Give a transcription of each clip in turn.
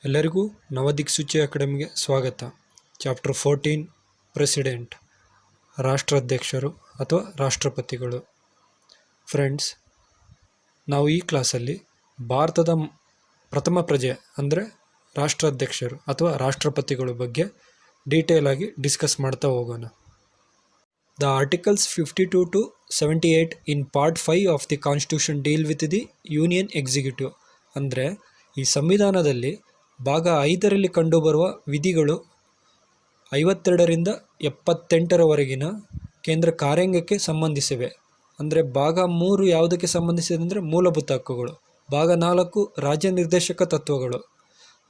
ಎಲ್ಲರಿಗೂ ನವದಿಕ್ಸೂಚಿ ಅಕಾಡೆಮಿಗೆ ಸ್ವಾಗತ. Chapter 14 president, ರಾಷ್ಟ್ರಾಧ್ಯಕ್ಷರು ಅಥವಾ ರಾಷ್ಟ್ರಪತಿಗಳು. ಫ್ರೆಂಡ್ಸ್, ನಾವು ಈ ಕ್ಲಾಸಲ್ಲಿ ಭಾರತದ ಪ್ರಥಮ ಪ್ರಜೆ ಅಂದರೆ ರಾಷ್ಟ್ರಾಧ್ಯಕ್ಷರು ಅಥವಾ ರಾಷ್ಟ್ರಪತಿಗಳ ಬಗ್ಗೆ ಡೀಟೇಲ್ ಆಗಿ ಡಿಸ್ಕಸ್ ಮಾಡ್ತಾ ಹೋಗೋಣ. The articles 52 to 78 in part 5 of the constitution deal with the union executive. ಅಂದರೆ ಈ ಸಂವಿಧಾನದಲ್ಲಿ ಭಾಗ 5ರಲ್ಲಿ ಕಂಡುಬರುವ ವಿಧಿಗಳು 52ರಿಂದ 78ರವರೆಗಿನ ಕೇಂದ್ರ ಕಾರ್ಯಾಂಗಕ್ಕೆ ಸಂಬಂಧಿಸಿವೆ. ಅಂದರೆ ಭಾಗ 3 ಯಾವುದಕ್ಕೆ ಸಂಬಂಧಿಸಿದೆ ಅಂದರೆ ಮೂಲಭೂತ ಹಕ್ಕುಗಳು, ಭಾಗ 4 ರಾಜ್ಯ ನಿರ್ದೇಶಕ ತತ್ವಗಳು,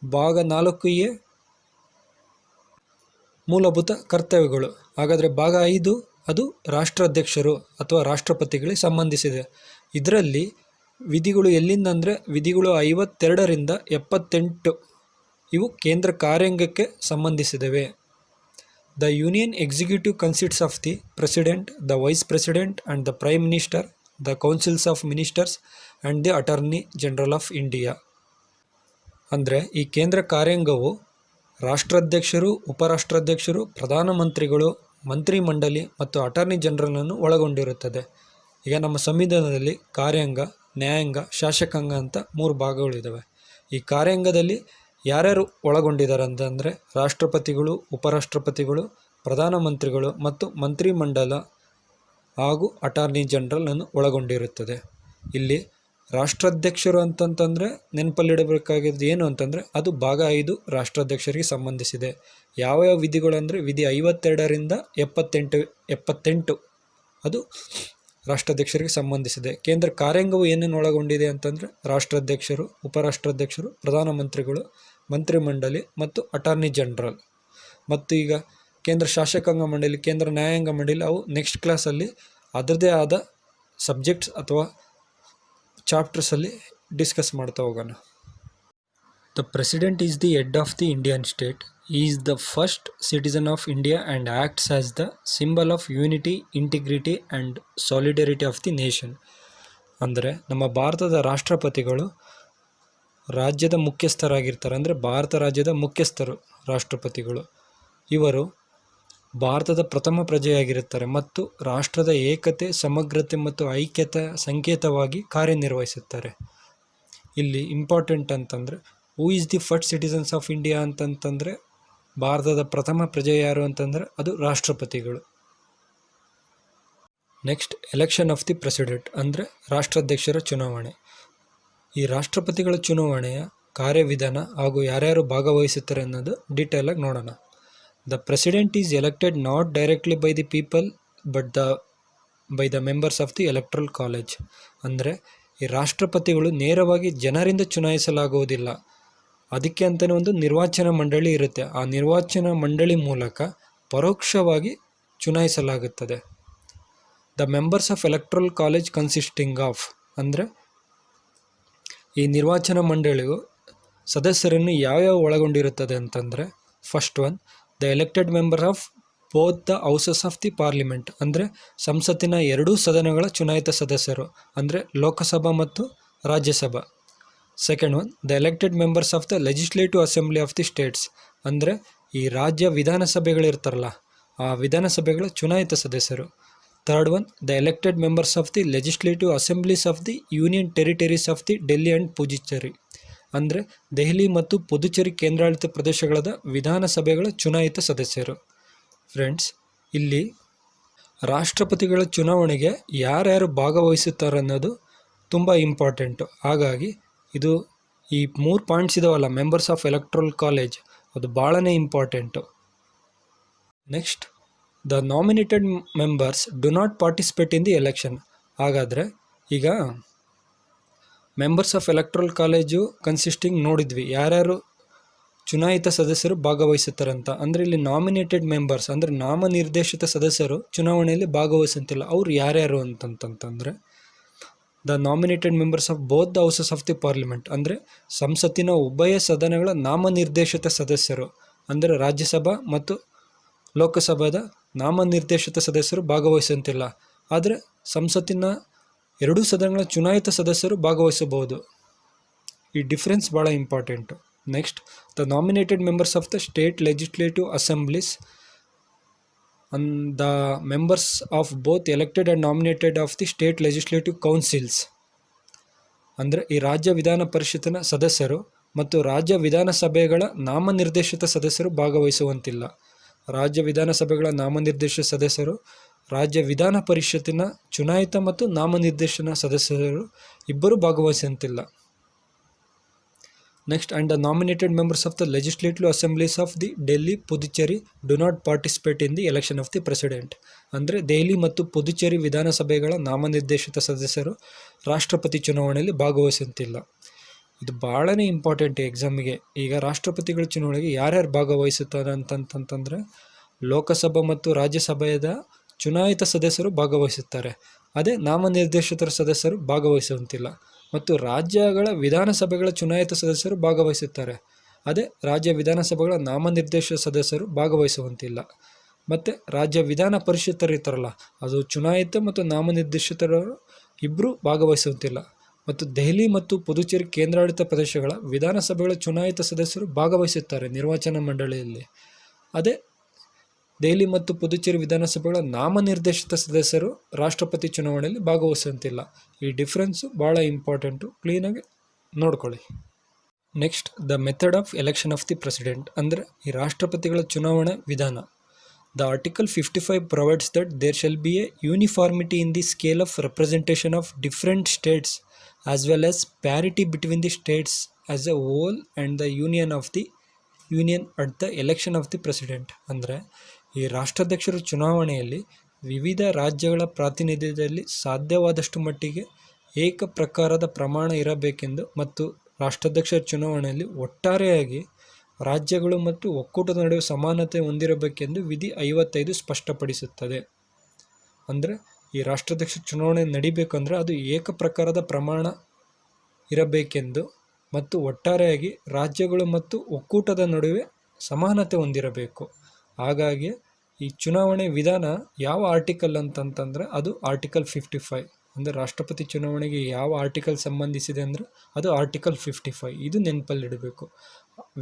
ಭಾಗ 4A ಮೂಲಭೂತ ಕರ್ತವ್ಯಗಳು. ಹಾಗಾದರೆ ಭಾಗ 5 ಅದು ರಾಷ್ಟ್ರಾಧ್ಯಕ್ಷರು ಅಥವಾ ರಾಷ್ಟ್ರಪತಿಗಳಿಗೆ ಸಂಬಂಧಿಸಿದೆ. ಇದರಲ್ಲಿ ವಿಧಿಗಳು ಎಲ್ಲಿಂದ ಅಂದರೆ ವಿಧಿಗಳು 52ರಿಂದ 78 ಇವು ಕೇಂದ್ರ ಕಾರ್ಯಾಂಗಕ್ಕೆ ಸಂಬಂಧಿಸಿದವೆ. The union executive consists of the president, the vice president and the prime minister, the councils of ministers and the attorney general of India. ಅಂದರೆ ಈ ಕೇಂದ್ರ ಕಾರ್ಯಾಂಗವು ರಾಷ್ಟ್ರಾಧ್ಯಕ್ಷರು, ಉಪರಾಷ್ಟ್ರಾಧ್ಯಕ್ಷರು, ಪ್ರಧಾನಮಂತ್ರಿಗಳು, ಮಂತ್ರಿಮಂಡಲಿ ಮತ್ತು ಅಟಾರ್ನಿ ಜನರಲನ್ನು ಒಳಗೊಂಡಿರುತ್ತದೆ. ಈಗ ನಮ್ಮ ಸಂವಿಧಾನದಲ್ಲಿ ಕಾರ್ಯಾಂಗ, ನ್ಯಾಯಾಂಗ, ಶಾಸಕಾಂಗ ಅಂತ 3 ಭಾಗಗಳಿದ್ದಾವೆ. ಈ ಕಾರ್ಯಾಂಗದಲ್ಲಿ ಯಾರ್ಯಾರು ಒಳಗೊಂಡಿದ್ದಾರೆ ಅಂತಂದರೆ ರಾಷ್ಟ್ರಪತಿಗಳು, ಉಪರಾಷ್ಟ್ರಪತಿಗಳು, ಪ್ರಧಾನಮಂತ್ರಿಗಳು ಮತ್ತು ಮಂತ್ರಿಮಂಡಲ ಹಾಗೂ ಅಟಾರ್ನಿ ಜನರಲನ್ನು ಒಳಗೊಂಡಿರುತ್ತದೆ. ಇಲ್ಲಿ ರಾಷ್ಟ್ರಾಧ್ಯಕ್ಷರು ಅಂತಂತಂದರೆ ನೆನಪಲ್ಲಿಡಬೇಕಾಗಿದ್ದು ಏನು ಅಂತಂದರೆ ಅದು ಭಾಗ 5 ರಾಷ್ಟ್ರಾಧ್ಯಕ್ಷರಿಗೆ ಸಂಬಂಧಿಸಿದೆ. ಯಾವ್ಯಾವ ವಿಧಿಗಳು ಅಂದರೆ ವಿಧಿ 52ರಿಂದ 78 ಅದು ರಾಷ್ಟ್ರಾಧ್ಯಕ್ಷರಿಗೆ ಸಂಬಂಧಿಸಿದೆ. ಕೇಂದ್ರ ಕಾರ್ಯಾಂಗವು ಏನೇನು ಒಳಗೊಂಡಿದೆ ಅಂತಂದರೆ ರಾಷ್ಟ್ರಾಧ್ಯಕ್ಷರು, ಉಪರಾಷ್ಟ್ರಾಧ್ಯಕ್ಷರು, ಪ್ರಧಾನಮಂತ್ರಿಗಳು, ಮಂತ್ರಿಮಂಡಲಿ ಮತ್ತು ಅಟಾರ್ನಿ ಜನರಲ್. ಮತ್ತು ಈಗ ಕೇಂದ್ರ ಶಾಸಕಾಂಗ ಮಂಡಳಿ, ಕೇಂದ್ರ ನ್ಯಾಯಾಂಗ ಮಂಡಳಿ ಅವು ನೆಕ್ಸ್ಟ್ ಕ್ಲಾಸಲ್ಲಿ ಅದರದೇ ಆದ ಸಬ್ಜೆಕ್ಟ್ಸ್ ಅಥವಾ ಚಾಪ್ಟರ್ಸಲ್ಲಿ ಡಿಸ್ಕಸ್ ಮಾಡ್ತಾ ಹೋಗೋಣ. The president is the head of the Indian state. He is the first citizen of India and acts as the symbol of unity, integrity and solidarity of the nation. ಅಂದರೆ ನಮ್ಮ ಭಾರತದ ರಾಷ್ಟ್ರಪತಿಗಳು ರಾಜ್ಯದ ಮುಖ್ಯಸ್ಥರಾಗಿರ್ತಾರೆ. ಅಂದರೆ ಭಾರತ ರಾಜ್ಯದ ಮುಖ್ಯಸ್ಥರು ರಾಷ್ಟ್ರಪತಿಗಳು. ಇವರು ಭಾರತದ ಪ್ರಥಮ ಪ್ರಜೆಯಾಗಿರುತ್ತಾರೆ ಮತ್ತು ರಾಷ್ಟ್ರದ ಏಕತೆ, ಸಮಗ್ರತೆ ಮತ್ತು ಐಕ್ಯತೆ ಸಂಕೇತವಾಗಿ ಕಾರ್ಯನಿರ್ವಹಿಸುತ್ತಾರೆ. ಇಲ್ಲಿ ಇಂಪಾರ್ಟೆಂಟ್ ಅಂತಂದರೆ who is the first citizens of India ಅಂತಂತಂದರೆ ಭಾರತದ ಪ್ರಥಮ ಪ್ರಜೆ ಯಾರು ಅಂತಂದರೆ ಅದು ರಾಷ್ಟ್ರಪತಿಗಳು. Next, election of the president ಅಂದರೆ ರಾಷ್ಟ್ರಾಧ್ಯಕ್ಷರ ಚುನಾವಣೆ. ಈ ರಾಷ್ಟ್ರಪತಿಗಳ ಚುನಾವಣೆಯ ಕಾರ್ಯವಿಧಾನ ಹಾಗೂ ಯಾರ್ಯಾರು ಭಾಗವಹಿಸುತ್ತಾರೆ ಅನ್ನೋದು ಡೀಟೇಲ್ ಆಗಿ ನೋಡೋಣ. The president is elected not directly by the people but by the members of the electoral college. ಅಂದರೆ ಈ ರಾಷ್ಟ್ರಪತಿಗಳು ನೇರವಾಗಿ ಜನರಿಂದ ಚುನಾಯಿಸಲಾಗುವುದಿಲ್ಲ. ಅದಕ್ಕೆ ಅಂತಲೇ ಒಂದು ನಿರ್ವಾಚನ ಮಂಡಳಿ ಇರುತ್ತೆ. ಆ ನಿರ್ವಾಚನ ಮಂಡಳಿ ಮೂಲಕ ಪರೋಕ್ಷವಾಗಿ ಚುನಾಯಿಸಲಾಗುತ್ತದೆ. The members of electoral college consisting of ಅಂದರೆ ಈ ನಿರ್ವಾಚನ ಮಂಡಳಿಯು ಸದಸ್ಯರನ್ನು ಯಾವ್ಯಾವ ಒಳಗೊಂಡಿರುತ್ತದೆ ಅಂತಂದರೆ first one, the elected member of both the houses of the parliament. ಅಂದರೆ ಸಂಸತ್ತಿನ 2 ಸದನಗಳ ಚುನಾಯಿತ ಸದಸ್ಯರು, ಅಂದರೆ ಲೋಕಸಭಾ ಮತ್ತು Rajya Sabha. Second one, the elected members of the legislative assembly of the states. ಅಂದರೆ ಈ ರಾಜ್ಯ ವಿಧಾನಸಭೆಗಳಿರ್ತಾರಲ್ಲ ಆ ವಿಧಾನಸಭೆಗಳ ಚುನಾಯಿತ ಸದಸ್ಯರು. Third one, the elected members of the legislative assemblies of the union territories of the Delhi and Puducherry. ಅಂದರೆ ದೆಹಲಿ ಮತ್ತು ಪುದುಚೇರಿ ಕೇಂದ್ರಾಡಳಿತ ಪ್ರದೇಶಗಳಾದ ವಿಧಾನಸಭೆಗಳ ಚುನಾಯಿತ ಸದಸ್ಯರು. ಫ್ರೆಂಡ್ಸ್, ಇಲ್ಲಿ ರಾಷ್ಟ್ರಪತಿಗಳ ಚುನಾವಣೆಗೆ ಯಾರ್ಯಾರು ಭಾಗವಹಿಸುತ್ತಾರೆ ಅನ್ನೋದು ತುಂಬ ಇಂಪಾರ್ಟೆಂಟು. ಹಾಗಾಗಿ ಇದು ಈ 3 ಪಾಯಿಂಟ್ಸ್ ಇದಾವಲ್ಲ, ಮೆಂಬರ್ಸ್ ಆಫ್ ಎಲೆಕ್ಟ್ರಲ್ ಕಾಲೇಜ್, ಅದು ಭಾಳನೇ important. Next, the nominated members do not participate in the election. ಹಾಗಾದರೆ ಈಗ members of electoral college consisting ನೋಡಿದ್ವಿ ಯಾರ್ಯಾರು ಚುನಾಯಿತ ಸದಸ್ಯರು ಭಾಗವಹಿಸುತ್ತಾರೆ ಅಂತ. ಅಂದರೆ ಇಲ್ಲಿ ನಾಮಿನೇಟೆಡ್ ಮೆಂಬರ್ಸ್ ಅಂದರೆ ನಾಮನಿರ್ದೇಶಿತ ಸದಸ್ಯರು ಚುನಾವಣೆಯಲ್ಲಿ ಭಾಗವಹಿಸುತ್ತಿಲ್ಲ. ಅವ್ರು ಯಾರ್ಯಾರು ಅಂತಂತಂದರೆ the nominated members of both the houses of the parliament. ಅಂದರೆ ಸಂಸತ್ತಿನ ಉಭಯ ಸದನಗಳ ನಾಮನಿರ್ದೇಶಿತ ಸದಸ್ಯರು, ಅಂದರೆ ರಾಜ್ಯಸಭಾ ಮತ್ತು ಲೋಕಸಭಾದ ನಾಮನಿರ್ದೇಶಿತ ಸದಸ್ಯರು ಭಾಗವಹಿಸುವಂತಿಲ್ಲ. ಆದರೆ ಸಂಸತ್ತಿನ 2 ಸದನಗಳ ಚುನಾಯಿತ ಸದಸ್ಯರು ಭಾಗವಹಿಸಬಹುದು. ಈ ಡಿಫ್ರೆನ್ಸ್ ಭಾಳ important. Next, the nominated members of the state legislative assemblies and the members of both elected and nominated of the state legislative councils. ಅಂದರೆ ಈ ರಾಜ್ಯ ವಿಧಾನ ಪರಿಷತ್ತಿನ ಸದಸ್ಯರು ಮತ್ತು ರಾಜ್ಯ ವಿಧಾನಸಭೆಗಳ ನಾಮನಿರ್ದೇಶಿತ ಸದಸ್ಯರು ಭಾಗವಹಿಸುವಂತಿಲ್ಲ. ರಾಜ್ಯ ವಿಧಾನಸಭೆಗಳ ನಾಮನಿರ್ದೇಶಿತ ಸದಸ್ಯರು, ರಾಜ್ಯ ವಿಧಾನ ಪರಿಷತ್ತಿನ ಚುನಾಯಿತ ಮತ್ತು ನಾಮನಿರ್ದೇಶನ ಸದಸ್ಯರು ಇಬ್ಬರು ಭಾಗವಹಿಸುವಂತಿಲ್ಲ. Next, and the nominated members of the legislative assemblies of the Delhi, Puducherry do not participate in the election of the president. ಅಂದರೆ ದೆಹಲಿ ಮತ್ತು ಪುದುಚೇರಿ ವಿಧಾನಸಭೆಗಳ ನಾಮನಿರ್ದೇಶಿತ ಸದಸ್ಯರು ರಾಷ್ಟ್ರಪತಿ ಚುನಾವಣೆಯಲ್ಲಿ ಭಾಗವಹಿಸುವಂತಿಲ್ಲ. ಇದು ಭಾಳನೇ ಇಂಪಾರ್ಟೆಂಟ್ ಎಕ್ಸಾಮಿಗೆ. ಈಗ ರಾಷ್ಟ್ರಪತಿಗಳ ಚುನಾವಣೆಗೆ ಯಾರ್ಯಾರು ಭಾಗವಹಿಸುತ್ತಾರೆ ಅಂತಂತಂದರೆ ಲೋಕಸಭಾ ಮತ್ತು ರಾಜ್ಯಸಭೆಯ ಚುನಾಯಿತ ಸದಸ್ಯರು ಭಾಗವಹಿಸುತ್ತಾರೆ. ಅದೇ ನಾಮನಿರ್ದೇಶಿತ ಸದಸ್ಯರು ಭಾಗವಹಿಸುವಂತಿಲ್ಲ. ಮತ್ತು ರಾಜ್ಯಗಳ ವಿಧಾನಸಭೆಗಳ ಚುನಾಯಿತ ಸದಸ್ಯರು ಭಾಗವಹಿಸುತ್ತಾರೆ. ಅದೇ ರಾಜ್ಯ ವಿಧಾನಸಭೆಗಳ ನಾಮನಿರ್ದೇಶಿತ ಸದಸ್ಯರು ಭಾಗವಹಿಸುವಂತಿಲ್ಲ. ಮತ್ತು ರಾಜ್ಯ ವಿಧಾನ ಪರಿಷತ್ತರು ಇರ್ತಾರಲ್ಲ, ಅದು ಚುನಾಯಿತ ಮತ್ತು ನಾಮನಿರ್ದೇಶಿತರು ಇಬ್ಬರು ಭಾಗವಹಿಸುವಂತಿಲ್ಲ. ಮತ್ತು ದೆಹಲಿ ಮತ್ತು ಪುದುಚೇರಿ ಕೇಂದ್ರಾಡಳಿತ ಪ್ರದೇಶಗಳ ವಿಧಾನಸಭೆಗಳ ಚುನಾಯಿತ ಸದಸ್ಯರು ಭಾಗವಹಿಸುತ್ತಾರೆ ನಿರ್ವಾಚನ ಮಂಡಳಿಯಲ್ಲಿ. ಅದೇ ದೆಹಲಿ ಮತ್ತು ಪುದುಚೇರಿ ವಿಧಾನಸಭೆಗಳ ನಾಮನಿರ್ದೇಶಿತ ಸದಸ್ಯರು ರಾಷ್ಟ್ರಪತಿ ಚುನಾವಣೆಯಲ್ಲಿ ಭಾಗವಹಿಸುವಂತಿಲ್ಲ. ಈ ಡಿಫ್ರೆನ್ಸು ಭಾಳ ಇಂಪಾರ್ಟೆಂಟು, ಕ್ಲೀನಾಗಿ ನೋಡ್ಕೊಳ್ಳಿ. Next, the method of election of the president. ಅಂದರೆ ಈ ರಾಷ್ಟ್ರಪತಿಗಳ ಚುನಾವಣೆ ವಿಧಾನ. The article 55 provides that there shall be a uniformity in the scale of representation of different states as well as parity between the states as a whole and the union at the election of the president. ಅಂದರೆ ಈ ರಾಷ್ಟ್ರಾಧ್ಯಕ್ಷರ ಚುನಾವಣೆಯಲ್ಲಿ ವಿವಿಧ ರಾಜ್ಯಗಳ ಪ್ರಾತಿನಿಧ್ಯದಲ್ಲಿ ಸಾಧ್ಯವಾದಷ್ಟು ಮಟ್ಟಿಗೆ ಏಕ ಪ್ರಕಾರದ ಪ್ರಮಾಣ ಇರಬೇಕೆಂದು ಮತ್ತು ರಾಷ್ಟ್ರಾಧ್ಯಕ್ಷರ ಚುನಾವಣೆಯಲ್ಲಿ ಒಟ್ಟಾರೆಯಾಗಿ ರಾಜ್ಯಗಳು ಮತ್ತು ಒಕ್ಕೂಟದ ನಡುವೆ ಸಮಾನತೆ ಹೊಂದಿರಬೇಕೆಂದು ವಿಧಿ 55 ಸ್ಪಷ್ಟಪಡಿಸುತ್ತದೆ. ಅಂದರೆ ಈ ರಾಷ್ಟ್ರಾಧ್ಯಕ್ಷ ಚುನಾವಣೆ ನಡಿಬೇಕಂದ್ರೆ ಅದು ಏಕ ಪ್ರಕಾರದ ಪ್ರಮಾಣ ಇರಬೇಕೆಂದು ಮತ್ತು ಒಟ್ಟಾರೆಯಾಗಿ ರಾಜ್ಯಗಳು ಮತ್ತು ಒಕ್ಕೂಟದ ನಡುವೆ ಸಮಾನತೆ ಹೊಂದಿರಬೇಕು. ಹಾಗಾಗಿ ಈ ಚುನಾವಣೆ ವಿಧಾನ ಯಾವ ಆರ್ಟಿಕಲ್ ಅಂತಂತಂದರೆ ಅದು ಆರ್ಟಿಕಲ್ 55. ಅಂದರೆ ರಾಷ್ಟ್ರಪತಿ ಚುನಾವಣೆಗೆ ಯಾವ ಆರ್ಟಿಕಲ್ ಸಂಬಂಧಿಸಿದೆ ಅಂದರೆ ಅದು ಆರ್ಟಿಕಲ್ 55. ಇದು ನೆನಪಲ್ಲಿಡಬೇಕು.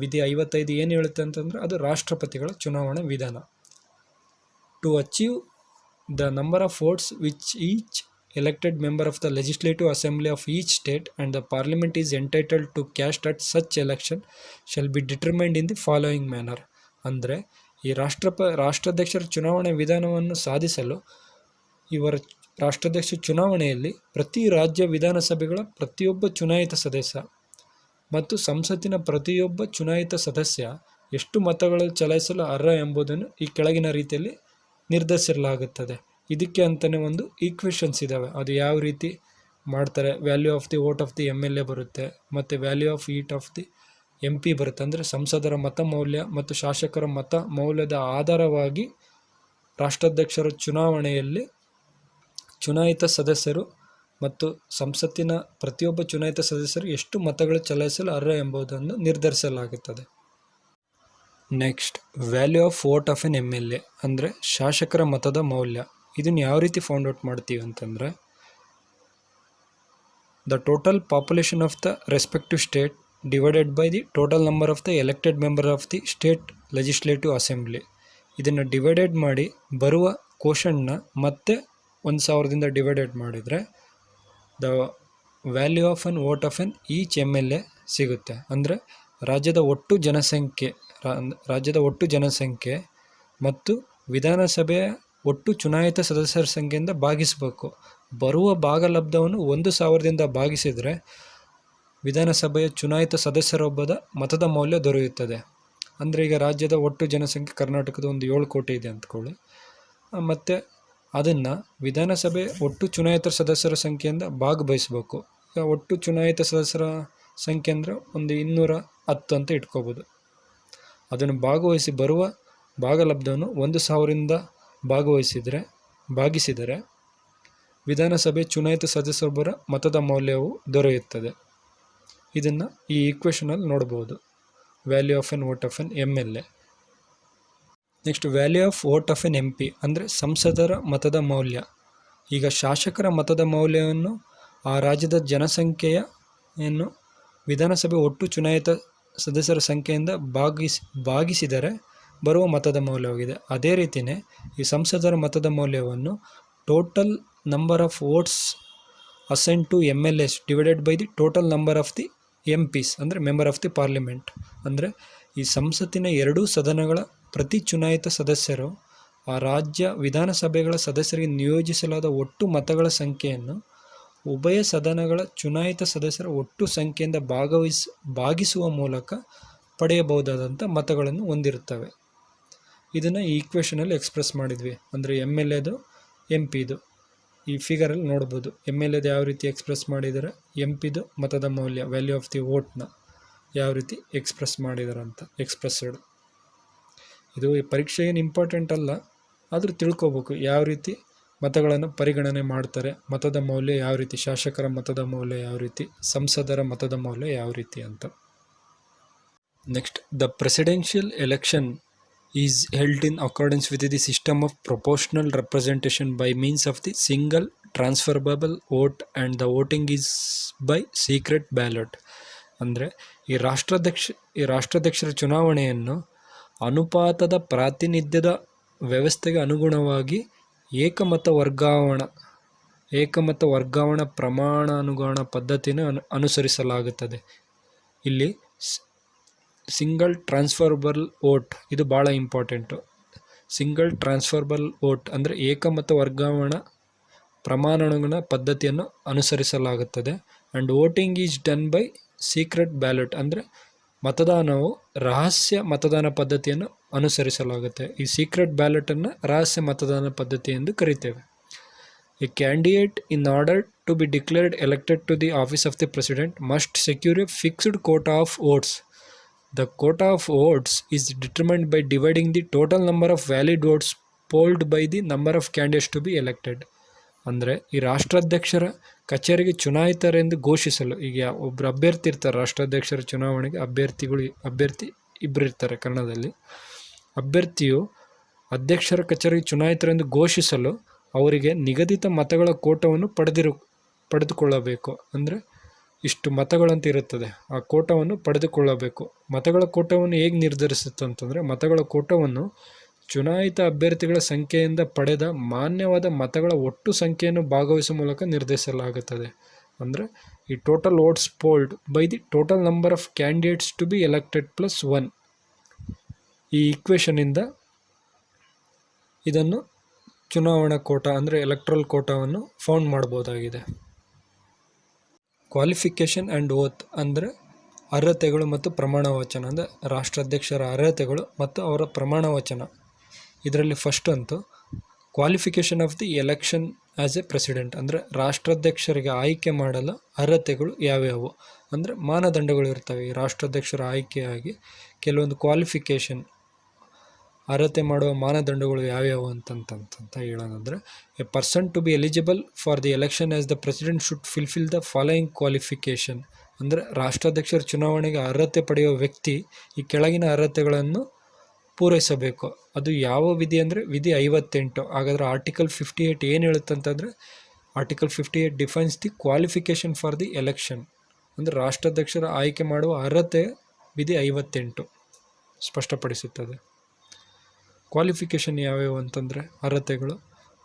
ವಿಧಿ 55 ಏನು ಹೇಳುತ್ತೆ ಅಂತಂದರೆ ಅದು ರಾಷ್ಟ್ರಪತಿಗಳ ಚುನಾವಣೆ ವಿಧಾನ. To achieve the number of votes which each elected member of the legislative assembly of each state and the parliament is entitled to cast at such election shall be determined in the following manner. ಅಂದರೆ ಈ ರಾಷ್ಟ್ರಾಧ್ಯಕ್ಷರ ಚುನಾವಣೆ ವಿಧಾನವನ್ನು ಸಾಧಿಸಲು ಇವರ ರಾಷ್ಟ್ರಾಧ್ಯಕ್ಷ ಚುನಾವಣೆಯಲ್ಲಿ ಪ್ರತಿ ರಾಜ್ಯ ವಿಧಾನಸಭೆಗಳ ಪ್ರತಿಯೊಬ್ಬ ಚುನಾಯಿತ ಸದಸ್ಯ ಮತ್ತು ಸಂಸತ್ತಿನ ಪ್ರತಿಯೊಬ್ಬ ಚುನಾಯಿತ ಸದಸ್ಯ ಎಷ್ಟು ಮತಗಳು ಚಲಾಯಿಸಲು ಅರ್ಹ ಎಂಬುದನ್ನು ಈ ಕೆಳಗಿನ ರೀತಿಯಲ್ಲಿ ನಿರ್ಧರಿಸಲಾಗುತ್ತದೆ. ಇದಕ್ಕೆ ಅಂತಲೇ ಒಂದು ಈಕ್ವೇಷನ್ಸ್ ಇದ್ದಾವೆ. ಅದು ಯಾವ ರೀತಿ ಮಾಡ್ತಾರೆ, value of the vote of the MLA ಬರುತ್ತೆ, ಮತ್ತು value of each of the MP ಬರುತ್ತೆ. ಅಂದರೆ ಸಂಸದರ ಮತ ಮೌಲ್ಯ ಮತ್ತು ಶಾಸಕರ ಮತ ಮೌಲ್ಯದ ಆಧಾರವಾಗಿ ರಾಷ್ಟ್ರಾಧ್ಯಕ್ಷರ ಚುನಾವಣೆಯಲ್ಲಿ ಚುನಾಯಿತ ಸದಸ್ಯರು ಮತ್ತು ಸಂಸತ್ತಿನ ಪ್ರತಿಯೊಬ್ಬ ಚುನಾಯಿತ ಸದಸ್ಯರು ಎಷ್ಟು ಮತಗಳು ಚಲಾಯಿಸಲು ಅರ್ಹ ಎಂಬುದನ್ನು ನಿರ್ಧರಿಸಲಾಗುತ್ತದೆ. Next, value of vote of N MLA ಅಂದರೆ ಶಾಸಕರ ಮತದ ಮೌಲ್ಯ. ಇದನ್ನು ಯಾವ ರೀತಿ ಫೌಂಡ್ ಔಟ್ ಮಾಡ್ತೀವಿ ಅಂತಂದರೆ the total population of the respective state divided by the total number of the elected member of the state legislative assembly. ಇದನ್ನು ಡಿವೈಡೆಡ್ ಮಾಡಿ ಬರುವ ಕೋಷನ್ನ ಮತ್ತೆ 1000ದಿಂದ ಡಿವೈಡೆಡ್ ಮಾಡಿದರೆ the value of N vote of N each MLA ಸಿಗುತ್ತೆ. ಅಂದರೆ ರಾಜ್ಯದ ಒಟ್ಟು ಜನಸಂಖ್ಯೆ ಮತ್ತು ವಿಧಾನಸಭೆಯ ಒಟ್ಟು ಚುನಾಯಿತ ಸದಸ್ಯರ ಸಂಖ್ಯೆಯಿಂದ ಭಾಗಿಸಬೇಕು. ಬರುವ ಭಾಗಲಬ್ಧವನ್ನು 1000ದಿಂದ ಭಾಗಿಸಿದರೆ ವಿಧಾನಸಭೆಯ ಚುನಾಯಿತ ಸದಸ್ಯರೊಬ್ಬದ ಮತದ ಮೌಲ್ಯ ದೊರೆಯುತ್ತದೆ. ಅಂದರೆ ಈಗ ರಾಜ್ಯದ ಒಟ್ಟು ಜನಸಂಖ್ಯೆ ಕರ್ನಾಟಕದ ಒಂದು 7 ಕೋಟಿ ಇದೆ ಅಂದ್ಕೊಳ್ಳಿ. ಮತ್ತು ಅದನ್ನು ವಿಧಾನಸಭೆ ಒಟ್ಟು ಚುನಾಯಿತ ಸದಸ್ಯರ ಸಂಖ್ಯೆಯಿಂದ ಭಾಗವಹಿಸಬೇಕು. ಈಗ ಒಟ್ಟು ಚುನಾಯಿತ ಸದಸ್ಯರ ಸಂಖ್ಯೆ ಅಂದರೆ ಒಂದು 210 ಅಂತ ಇಟ್ಕೋಬೋದು. ಅದನ್ನು ಭಾಗವಹಿಸಿ ಬರುವ ಭಾಗಲಬ್ಧವನ್ನು 1000ರಿಂದ ಭಾಗಿಸಿದರೆ ವಿಧಾನಸಭೆ ಚುನಾಯಿತ ಸದಸ್ಯರೊಬ್ಬರ ಮತದ ಮೌಲ್ಯವು ದೊರೆಯುತ್ತದೆ. ಇದನ್ನು ಈ ಈಕ್ವೇಷನಲ್ಲಿ ನೋಡ್ಬೋದು, value of N vote of N MLA. Next, value of vote of N MP ಅಂದರೆ ಸಂಸದರ ಮತದ ಮೌಲ್ಯ. ಈಗ ಶಾಸಕರ ಮತದ ಮೌಲ್ಯವನ್ನು ಆ ರಾಜ್ಯದ ಜನಸಂಖ್ಯೆಯನ್ನು ವಿಧಾನಸಭೆ ಒಟ್ಟು ಚುನಾಯಿತ ಸದಸ್ಯರ ಸಂಖ್ಯೆಯಿಂದ ಭಾಗಿಸಿದರೆ ಬರುವ ಮತದ ಮೌಲ್ಯವಾಗಿದೆ. ಅದೇ ರೀತಿಯೇ ಈ ಸಂಸದರ ಮತದ ಮೌಲ್ಯವನ್ನು total number of votes assign to MLAs divided by the total number of the MPs ಅಂದರೆ ಮೆಂಬರ್ ಆಫ್ ದಿ ಪಾರ್ಲಿಮೆಂಟ್. ಅಂದರೆ ಈ ಸಂಸತ್ತಿನ ಎರಡೂ ಸದನಗಳ ಪ್ರತಿ ಚುನಾಯಿತ ಸದಸ್ಯರು ಆ ರಾಜ್ಯ ವಿಧಾನಸಭೆಗಳ ಸದಸ್ಯರಿಗೆ ನಿಯೋಜಿಸಲಾದ ಒಟ್ಟು ಮತಗಳ ಸಂಖ್ಯೆಯನ್ನು ಉಭಯ ಸದನಗಳ ಚುನಾಯಿತ ಸದಸ್ಯರ ಒಟ್ಟು ಸಂಖ್ಯೆಯಿಂದ ಭಾಗಿಸುವ ಮೂಲಕ ಪಡೆಯಬಹುದಾದಂಥ ಮತಗಳನ್ನು ಹೊಂದಿರುತ್ತವೆ. ಇದನ್ನು ಈ ಈಕ್ವೇಷನಲ್ಲಿ ಎಕ್ಸ್ಪ್ರೆಸ್ ಮಾಡಿದ್ವಿ. ಅಂದರೆ MLAದು MPದು ಈ ಫಿಗರಲ್ಲಿ ನೋಡ್ಬೋದು. MLAದು ಯಾವ ರೀತಿ ಎಕ್ಸ್ಪ್ರೆಸ್ ಮಾಡಿದ್ದಾರೆ, MPದು ಮತದ ಮೌಲ್ಯ ವ್ಯಾಲ್ಯೂ ಆಫ್ ದಿ ವೋಟ್ನ ಯಾವ ರೀತಿ ಎಕ್ಸ್ಪ್ರೆಸ್ ಮಾಡಿದ್ದಾರೆ ಅಂತ ಎಕ್ಸ್ಪ್ರೆಸ್ಡ್. ಇದು ಈ ಪರೀಕ್ಷೆ ಏನು ಇಂಪಾರ್ಟೆಂಟ್ ಅಲ್ಲ, ಆದರೂ ತಿಳ್ಕೊಬೇಕು ಯಾವ ರೀತಿ ಮತಗಳನ್ನು ಪರಿಗಣನೆ ಮಾಡ್ತಾರೆ, ಮತದ ಮೌಲ್ಯ ಯಾವ ರೀತಿ, ಶಾಸಕರ ಮತದ ಮೌಲ್ಯ ಯಾವ ರೀತಿ, ಸಂಸದರ ಮತದ ಮೌಲ್ಯ ಯಾವ ರೀತಿ ಅಂತ. Next, the presidential election is held in accordance with the system of proportional representation by means of the single transferable vote and the voting is by secret ballot. ಅಂದರೆ ಈ ರಾಷ್ಟ್ರಾಧ್ಯಕ್ಷರ ಚುನಾವಣೆಯನ್ನು ಅನುಪಾತದ ಪ್ರಾತಿನಿಧ್ಯದ ವ್ಯವಸ್ಥೆಗೆ ಅನುಗುಣವಾಗಿ ಏಕಮತ ವರ್ಗಾವಣಾ ಪ್ರಮಾಣಾನುಗುಣ ಪದ್ಧತಿಯನ್ನು ಅನುಸರಿಸಲಾಗುತ್ತದೆ. ಇಲ್ಲಿ ಸಿಂಗಲ್ ಟ್ರಾನ್ಸ್ಫರಬಲ್ ವೋಟ್ ಇದು ಭಾಳ ಇಂಪಾರ್ಟೆಂಟು. ಸಿಂಗಲ್ ಟ್ರಾನ್ಸ್ಫರಬಲ್ ವೋಟ್ ಅಂದರೆ ಏಕಮತ ವರ್ಗಾವಣಾ ಪ್ರಮಾಣಾನುಗುಣ ಪದ್ಧತಿಯನ್ನು ಅನುಸರಿಸಲಾಗುತ್ತದೆ. And voting is done by secret ballot ಅಂದರೆ ಮತದಾನವು ರಹಸ್ಯ ಮತದಾನ ಪದ್ಧತಿಯನ್ನು ಅನುಸರಿಸಲಾಗುತ್ತೆ. ಈ ಸೀಕ್ರೆಟ್ ಬ್ಯಾಲೆಟನ್ನು ರಹಸ್ಯ ಮತದಾನ ಪದ್ಧತಿ ಎಂದು ಕರೀತೇವೆ. A candidate in order to be declared elected to the office of the president must secure a fixed quota of votes. The quota of votes is determined by dividing the total number of valid votes polled by the number of candidates to be elected. ಅಂದರೆ ಈ ರಾಷ್ಟ್ರಾಧ್ಯಕ್ಷರ ಕಚೇರಿಗೆ ಚುನಾಯಿತರೆಂದು ಘೋಷಿಸಲು, ಈಗ ಒಬ್ಬರು ಅಭ್ಯರ್ಥಿ ಇರ್ತಾರೆ ರಾಷ್ಟ್ರಾಧ್ಯಕ್ಷರ ಚುನಾವಣೆಗೆ, ಅಭ್ಯರ್ಥಿ ಇಬ್ಬರು ಇರ್ತಾರೆ ಕನ್ನಡದಲ್ಲಿ. ಅಭ್ಯರ್ಥಿಯು ಅಧ್ಯಕ್ಷರ ಕಚೇರಿಗೆ ಚುನಾಯಿತರೆಂದು ಘೋಷಿಸಲು ಅವರಿಗೆ ನಿಗದಿತ ಮತಗಳ ಕೋಟವನ್ನು ಪಡೆದುಕೊಳ್ಳಬೇಕು. ಅಂದರೆ ಇಷ್ಟು ಮತಗಳಂತ ಇರುತ್ತದೆ, ಆ ಕೋಟವನ್ನು ಪಡೆದುಕೊಳ್ಳಬೇಕು. ಮತಗಳ ಕೋಟವನ್ನು ಹೇಗೆ ನಿರ್ಧರಿಸುತ್ತೆ ಅಂತಂದರೆ, ಮತಗಳ ಕೋಟವನ್ನು ಚುನಾಯಿತ ಅಭ್ಯರ್ಥಿಗಳ ಸಂಖ್ಯೆಯಿಂದ ಪಡೆದ ಮಾನ್ಯವಾದ ಮತಗಳ ಒಟ್ಟು ಸಂಖ್ಯೆಯನ್ನು ಭಾಗವಹಿಸುವ ಮೂಲಕ ನಿರ್ಧರಿಸಲಾಗುತ್ತದೆ. ಅಂದರೆ ಈ total votes polled by the total number of candidates to be elected plus 1. ಈ ಈಕ್ವೇಷನಿಂದ ಇದನ್ನು ಚುನಾವಣಾ ಕೋಟಾ ಅಂದರೆ ಎಲೆಕ್ಟ್ರಲ್ ಕೋಟಾವನ್ನು ಫೌಂಡ್ ಮಾಡ್ಬೋದಾಗಿದೆ. ಕ್ವಾಲಿಫಿಕೇಷನ್ ಆ್ಯಂಡ್ ಓತ್ ಅಂದರೆ ಅರ್ಹತೆಗಳು ಮತ್ತು ಪ್ರಮಾಣ ವಚನ. ಅಂದರೆ ರಾಷ್ಟ್ರಾಧ್ಯಕ್ಷರ ಅರ್ಹತೆಗಳು ಮತ್ತು ಅವರ ಪ್ರಮಾಣ ವಚನ. ಇದರಲ್ಲಿ ಫಸ್ಟ್ ಅಂತೂ qualification of the election as A president ಅಂದರೆ ರಾಷ್ಟ್ರಾಧ್ಯಕ್ಷರಿಗೆ ಆಯ್ಕೆ ಮಾಡಲು ಅರ್ಹತೆಗಳು ಯಾವ್ಯಾವು ಅಂದರೆ ಮಾನದಂಡಗಳು ಇರ್ತವೆ. ಈ ರಾಷ್ಟ್ರಾಧ್ಯಕ್ಷರ ಆಯ್ಕೆಯಾಗಿ ಕೆಲವೊಂದು ಕ್ವಾಲಿಫಿಕೇಷನ್ ಅರ್ಹತೆ ಮಾಡುವ ಮಾನದಂಡಗಳು ಯಾವ್ಯಾವು ಅಂತ ಹೇಳೋದಂದರೆ, a person to be eligible for the election as the president should fulfil the following qualification. ಅಂದರೆ ರಾಷ್ಟ್ರಾಧ್ಯಕ್ಷರ ಚುನಾವಣೆಗೆ ಅರ್ಹತೆ ಪಡೆಯುವ ವ್ಯಕ್ತಿ ಈ ಕೆಳಗಿನ ಅರ್ಹತೆಗಳನ್ನು ಪೂರೈಸಬೇಕು. ಅದು ಯಾವ ವಿಧಿ ಅಂದರೆ ವಿಧಿ 58. ಹಾಗಾದರೆ ಆರ್ಟಿಕಲ್ 58 ಏನು ಹೇಳುತ್ತಂತಂದರೆ, article 58 defines the qualification for the election. ಅಂದರೆ ರಾಷ್ಟ್ರಾಧ್ಯಕ್ಷರ ಆಯ್ಕೆ ಮಾಡುವ ಅರ್ಹತೆ ವಿಧಿ 58 ಸ್ಪಷ್ಟಪಡಿಸುತ್ತದೆ. ಕ್ವಾಲಿಫಿಕೇಷನ್ ಯಾವ್ಯಾವು ಅಂತಂದರೆ ಅರ್ಹತೆಗಳು,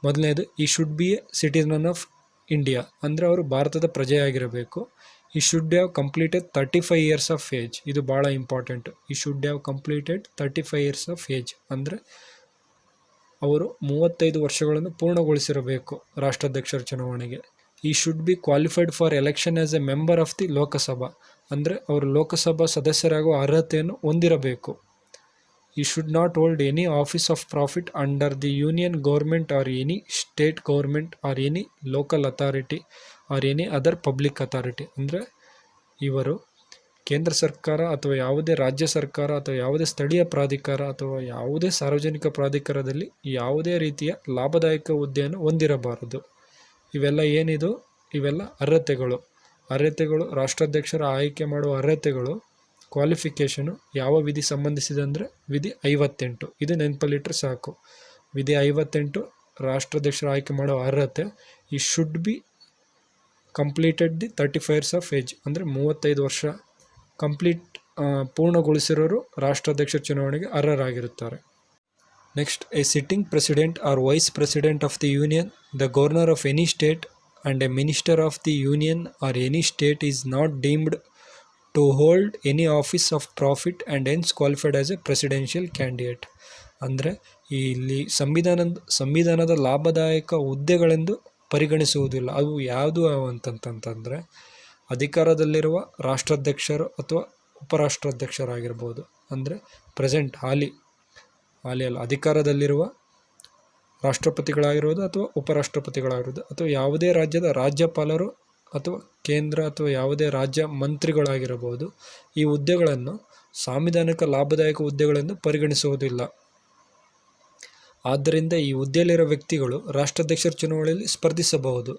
ಮೊದಲನೇದು ಈ should B A citizen of India ಅಂದರೆ ಅವರು ಭಾರತದ ಪ್ರಜೆಯಾಗಿರಬೇಕು. ಈ should have completed 35 years of age, ಇದು ಭಾಳ ಇಂಪಾರ್ಟೆಂಟು. ಈ should have completed 35 years of age ಅಂದರೆ ಅವರು 35 ವರ್ಷಗಳನ್ನು ಪೂರ್ಣಗೊಳಿಸಿರಬೇಕು ರಾಷ್ಟ್ರಾಧ್ಯಕ್ಷರ ಚುನಾವಣೆಗೆ. ಈ should B qualified for election as A member of the Lok Sabha ಅಂದರೆ ಅವರು ಲೋಕಸಭಾ ಸದಸ್ಯರಾಗುವ ಅರ್ಹತೆಯನ್ನು ಹೊಂದಿರಬೇಕು. ಈ should not hold any office of profit under the union government or any state government or any local authority or any other public authority ಅಂದರೆ ಇವರು ಕೇಂದ್ರ ಸರ್ಕಾರ ಅಥವಾ ಯಾವುದೇ ರಾಜ್ಯ ಸರ್ಕಾರ ಅಥವಾ ಯಾವುದೇ ಸ್ಥಳೀಯ ಪ್ರಾಧಿಕಾರ ಅಥವಾ ಯಾವುದೇ ಸಾರ್ವಜನಿಕ ಪ್ರಾಧಿಕಾರದಲ್ಲಿ ಯಾವುದೇ ರೀತಿಯ ಲಾಭದಾಯಕ ಹುದ್ದೆಯನ್ನು ಹೊಂದಿರಬಾರದು. ಇವೆಲ್ಲ ಏನಿದು, ಇವೆಲ್ಲ ಅರ್ಹತೆಗಳು ರಾಷ್ಟ್ರಾಧ್ಯಕ್ಷರ ಆಯ್ಕೆ ಮಾಡುವ ಅರ್ಹತೆಗಳು. ಕ್ವಾಲಿಫಿಕೇಷನು ಯಾವ ವಿಧಿ ಸಂಬಂಧಿಸಿದೆ ಅಂದರೆ ವಿಧಿ 58. ಇದು ನೆನಪಲ್ಲಿಟ್ಟರೆ ಸಾಕು. ವಿಧಿ 58 ರಾಷ್ಟ್ರಾಧ್ಯಕ್ಷರ ಆಯ್ಕೆ ಮಾಡುವ ಅರ್ಹತೆ. ಈ should be completed the 35 years of age ಅಂದರೆ 35 ವರ್ಷ ಕಂಪ್ಲೀಟ್ ಪೂರ್ಣಗೊಳಿಸಿರೋರು ರಾಷ್ಟ್ರಾಧ್ಯಕ್ಷ ಚುನಾವಣೆಗೆ ಅರ್ಹರಾಗಿರುತ್ತಾರೆ. Next, a sitting president or vice president of the union, the governor of any state and a minister of the union or any state is not deemed to hold any office of profit and hence qualified as a presidential candidate. ಅಂದರೆ ಇಲ್ಲಿ ಸಂವಿಧಾನದ ಲಾಭದಾಯಕ ಹುದ್ದೆಗಳೆಂದು ಪರಿಗಣಿಸುವುದಿಲ್ಲ. ಅವು ಯಾವುದು ಅಂತಂತಂದರೆ ಅಧಿಕಾರದಲ್ಲಿರುವ ರಾಷ್ಟ್ರಾಧ್ಯಕ್ಷರು ಅಥವಾ ಉಪರಾಷ್ಟ್ರಾಧ್ಯಕ್ಷರಾಗಿರ್ಬೋದು. ಅಂದರೆ ಪ್ರೆಸೆಂಟ್ ಹಾಲಿ ಅಲ್ಲ, ಅಧಿಕಾರದಲ್ಲಿರುವ ರಾಷ್ಟ್ರಪತಿಗಳಾಗಿರ್ಬೋದು ಅಥವಾ ಉಪರಾಷ್ಟ್ರಪತಿಗಳಾಗಿರ್ಬೋದು ಅಥವಾ ಯಾವುದೇ ರಾಜ್ಯದ ರಾಜ್ಯಪಾಲರು ಅಥವಾ ಕೇಂದ್ರ ಅಥವಾ ಯಾವುದೇ ರಾಜ್ಯ ಮಂತ್ರಿಗಳಾಗಿರಬಹುದು. ಈ ಹುದ್ದೆಗಳನ್ನು ಸಾಂವಿಧಾನಿಕ ಲಾಭದಾಯಕ ಹುದ್ದೆಗಳೆಂದು ಪರಿಗಣಿಸುವುದಿಲ್ಲ. ಆದ್ದರಿಂದ ಈ ಹುದ್ದೆಯಲ್ಲಿರೋ ವ್ಯಕ್ತಿಗಳು ರಾಷ್ಟ್ರಾಧ್ಯಕ್ಷರ ಚುನಾವಣೆಯಲ್ಲಿ ಸ್ಪರ್ಧಿಸಬಹುದು.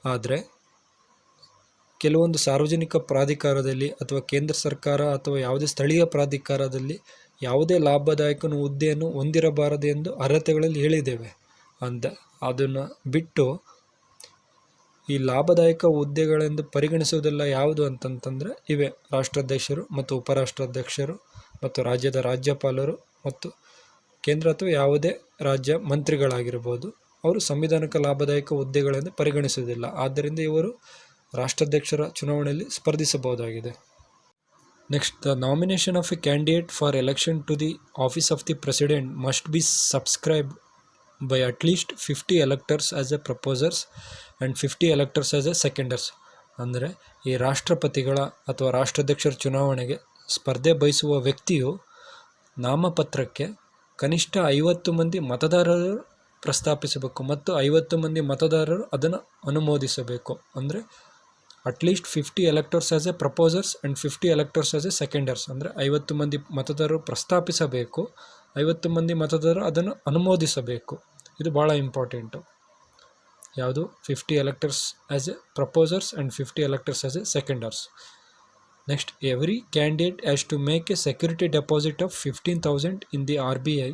ಆದರೆ ಕೆಲವೊಂದು ಸಾರ್ವಜನಿಕ ಪ್ರಾಧಿಕಾರದಲ್ಲಿ ಅಥವಾ ಕೇಂದ್ರ ಸರ್ಕಾರ ಅಥವಾ ಯಾವುದೇ ಸ್ಥಳೀಯ ಪ್ರಾಧಿಕಾರದಲ್ಲಿ ಯಾವುದೇ ಲಾಭದಾಯಕ ಹುದ್ದೆಯನ್ನು ಹೊಂದಿರಬಾರದು ಎಂದು ಅರ್ಹತೆಗಳಲ್ಲಿ ಹೇಳಿದ್ದೇವೆ. ಅದನ್ನು ಬಿಟ್ಟು ಈ ಲಾಭದಾಯಕ ಹುದ್ದೆಗಳೆಂದು ಪರಿಗಣಿಸುವುದಿಲ್ಲ ಯಾವುದು ಅಂತಂತಂದರೆ ಇವೆ: ರಾಷ್ಟ್ರಾಧ್ಯಕ್ಷರು ಮತ್ತು ಉಪರಾಷ್ಟ್ರಾಧ್ಯಕ್ಷರು ಮತ್ತು ರಾಜ್ಯದ ರಾಜ್ಯಪಾಲರು ಮತ್ತು ಕೇಂದ್ರ ಅಥವಾ ಯಾವುದೇ ರಾಜ್ಯ ಮಂತ್ರಿಗಳಾಗಿರ್ಬೋದು. ಅವರು ಸಂವಿಧಾನಿಕ ಲಾಭದಾಯಕ ಹುದ್ದೆಗಳೆಂದು ಪರಿಗಣಿಸುವುದಿಲ್ಲ. ಆದ್ದರಿಂದ ಇವರು ರಾಷ್ಟ್ರಾಧ್ಯಕ್ಷರ ಚುನಾವಣೆಯಲ್ಲಿ ಸ್ಪರ್ಧಿಸಬಹುದಾಗಿದೆ. Next, the nomination of a candidate for election to the office of the president must be subscribed by at least 50 electors as a proposers and 50 electors as a seconders. ಅಂದರೆ ಈ ರಾಷ್ಟ್ರಪತಿಗಳ ಅಥವಾ ರಾಷ್ಟ್ರಾಧ್ಯಕ್ಷರ ಚುನಾವಣೆಗೆ ಸ್ಪರ್ಧೆ ಬಯಸುವ ವ್ಯಕ್ತಿಯು ನಾಮಪತ್ರಕ್ಕೆ ಕನಿಷ್ಠ 50 ಮಂದಿ ಮತದಾರರು ಪ್ರಸ್ತಾಪಿಸಬೇಕು ಮತ್ತು 50 ಮಂದಿ ಮತದಾರರು ಅದನ್ನು ಅನುಮೋದಿಸಬೇಕು. ಅಂದರೆ at least 50 electors as a proposers and 50 electors as a seconders. ಅಂದರೆ 50 ಮಂದಿ ಮತದಾರರು ಪ್ರಸ್ತಾಪಿಸಬೇಕು, 50 ಮಂದಿ ಮತದಾರರು ಅದನ್ನು ಅನುಮೋದಿಸಬೇಕು. ಇದು ಭಾಳ ಇಂಪಾರ್ಟೆಂಟು. ಯಾವುದು? 50 electors as a proposers and 50 electors as a seconders. Next, every candidate has to make a security deposit of 15,000 in the RBI.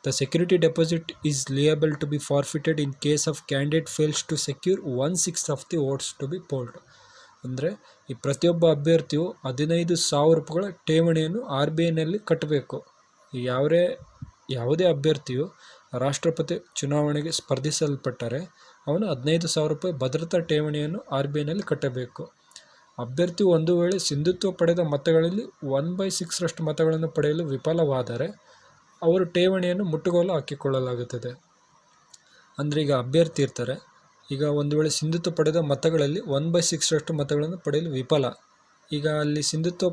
The security deposit is liable to be forfeited in case of candidate fails to secure 1/6 of the votes to be polled. ಅಂದರೆ ಈ ಪ್ರತಿಯೊಬ್ಬ ಅಭ್ಯರ್ಥಿಯು 15,000 ರೂಪಾಯಿಗಳ ಠೇವಣಿಯನ್ನು RBIನಲ್ಲಿ ಕಟ್ಟಬೇಕು. ಯಾವುದೇ ಅಭ್ಯರ್ಥಿಯು ರಾಷ್ಟ್ರಪತಿ ಚುನಾವಣೆಗೆ ಸ್ಪರ್ಧಿಸಲ್ಪಟ್ಟರೆ ಅವನು 15,000 ರೂಪಾಯಿ ಭದ್ರತಾ ಠೇವಣಿಯನ್ನು RBIನಲ್ಲಿ ಕಟ್ಟಬೇಕು. ಅಭ್ಯರ್ಥಿಯು ಒಂದು ವೇಳೆ ಸಿಂಧುತ್ವ ಪಡೆದ ಮತಗಳಲ್ಲಿ 1/6 ಮತಗಳನ್ನು ಪಡೆಯಲು ವಿಫಲವಾದರೆ ಅವರು ಠೇವಣಿಯನ್ನು ಮುಟ್ಟುಗೋಲು ಹಾಕಿಕೊಳ್ಳಲಾಗುತ್ತದೆ. ಅಂದರೆ ಈಗ ಅಭ್ಯರ್ಥಿ ಇರ್ತಾರೆ, ಈಗ ಒಂದು ವೇಳೆ ಸಿಂಧುತ್ವ ಪಡೆದ ಮತಗಳಲ್ಲಿ 1/6 ಮತಗಳನ್ನು ಪಡೆಯಲು ವಿಫಲ. ಈಗ ಅಲ್ಲಿ ಸಿಂಧುತ್ವ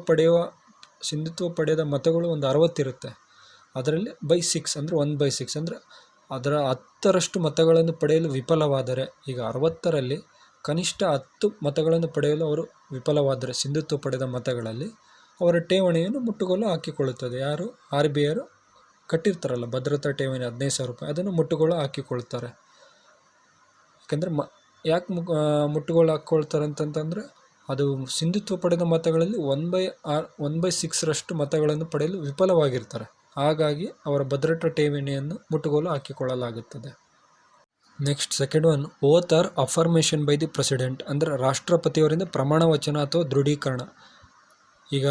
ಪಡೆದ ಮತಗಳು ಒಂದು 60 ಇರುತ್ತೆ. ಅದರಲ್ಲಿ by6 ಅಂದರೆ 1/6 ಅಂದರೆ ಅದರ 10ರಷ್ಟು ಮತಗಳನ್ನು ಪಡೆಯಲು ವಿಫಲವಾದರೆ, ಈಗ 60ರಲ್ಲಿ ಕನಿಷ್ಠ 10 ಮತಗಳನ್ನು ಪಡೆಯಲು ಅವರು ವಿಫಲವಾದರೆ ಸಿಂಧುತ್ವ ಪಡೆದ ಮತಗಳಲ್ಲಿ ಅವರ ಠೇವಣಿಯನ್ನು ಮುಟ್ಟುಗೋಲು ಹಾಕಿಕೊಳ್ಳುತ್ತದೆ. ಯಾರು? RBI ಕಟ್ಟಿರ್ತಾರಲ್ಲ ಭದ್ರತಾ ಠೇವಣಿ 15,000 ರೂಪಾಯಿ, ಅದನ್ನು ಮುಟ್ಟುಗೋಲು ಹಾಕಿಕೊಳ್ತಾರೆ. ಯಾಕಂದರೆ ಯಾಕೆ ಮುಟ್ಟುಗೋಲು ಹಾಕ್ಕೊಳ್ತಾರೆ ಅಂತಂತಂದರೆ ಅದು ಸಿಂಧುತ್ವ ಪಡೆದ ಮತಗಳಲ್ಲಿ 1/6 ಮತಗಳನ್ನು ಪಡೆಯಲು ವಿಫಲವಾಗಿರ್ತಾರೆ. ಹಾಗಾಗಿ ಅವರ ಭದ್ರತಾ ಠೇವಣಿಯನ್ನು ಮುಟ್ಟುಗೋಲು ಹಾಕಿಕೊಳ್ಳಲಾಗುತ್ತದೆ. Next, second one, oath or affirmation by the president. ಅಂದರೆ ರಾಷ್ಟ್ರಪತಿಯವರಿಂದ ಪ್ರಮಾಣ ವಚನ ಅಥವಾ ದೃಢೀಕರಣ. ಈಗ